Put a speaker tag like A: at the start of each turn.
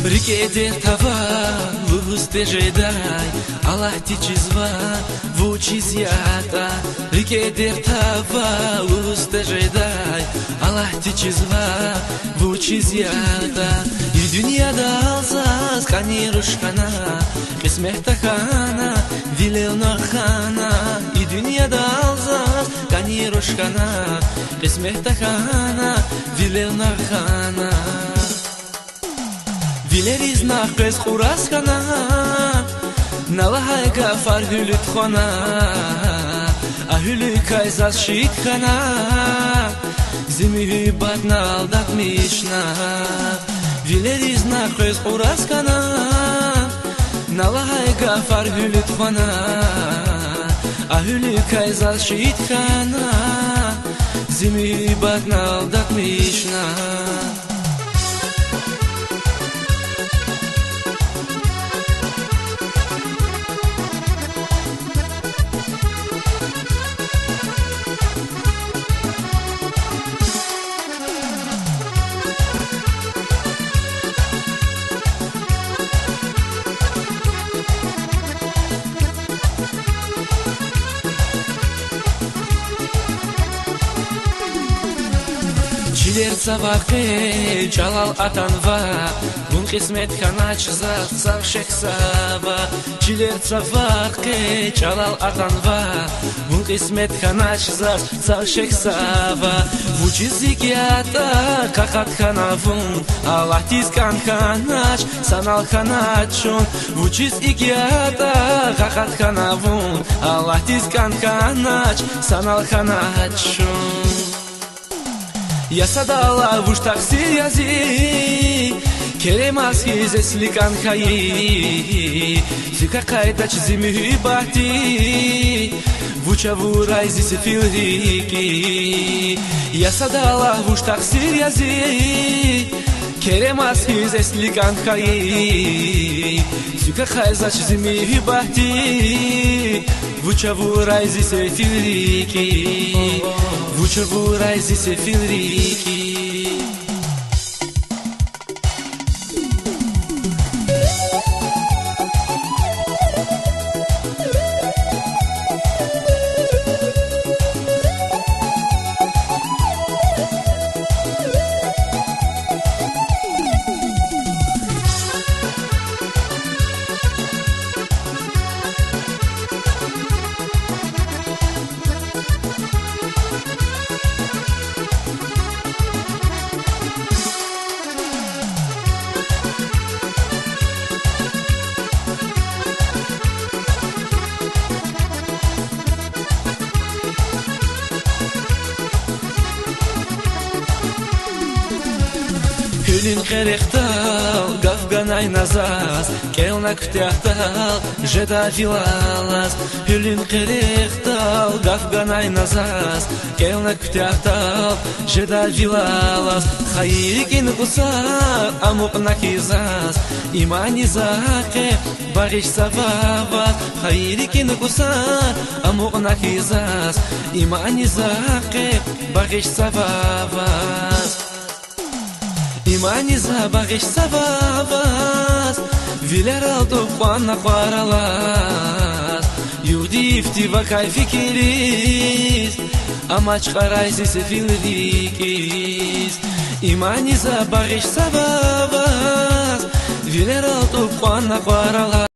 A: Рикедер тава, лусте жедай, Аллах тичизва, вучизята. Рикедер тава, лусте жедай, Аллах тичизва, вучизята. И дуньяда алсас, кани рушхана, кисмехта хана, вилелна хана. И дуньяда алсас, кани рушхана, кисмехта хана, вилелна хана. Вилеріз нақыз қурасқана, налахай кафар хүліт қона, ахүлі кайзас шиитқана, зимі батна алдат мишна. Вилеріз нақыз қурасқана, налахай кафар хүліт қона, ахүлі кайзас шиитқана, зимі батна алдат мишна. Чилер цавақе чалал атанва, бун қисмет хана чизақ сақ шексава. Чилер цавақе чалал атанва, бун қисмет хана чизақ сақ шексава. Вучизики ата қақат ханавун, Аллах тизкан ханач санал ханачун. Вучизики ата қақат ханавун, Аллах тизкан ханач санал ханачун. Я садала в уштах сиязи, керемас хизес ликан хаи. Фика кайдач зими бахти, вучаву райзи сефилрики. Я садала в уштах сиязи, керемас хизес ликан хаи. Фика кайдач зими бахти, вучаву райзи сефилрики. Вучаву райзи сефилрики. Hülün qerektal, gafganay nazas, kelna kütehtal, jeda vilalas. Hülün qerektal, gafganay nazas, kelna kütehtal, jeda vilalas. Hayrikin qusar, amuq nakizas, imani zaqe, bag'ish savavas. Hayrikin qusar, amuq nakizas, imani zaqe, bag'ish savavas. Imani zabag'ish savavas, viler aldo qanna qaralas. Yurdifti vakay fikiris, amach qaraysi sefilrikis. Imani zabag'ish savavas, viler aldo qanna qaralas.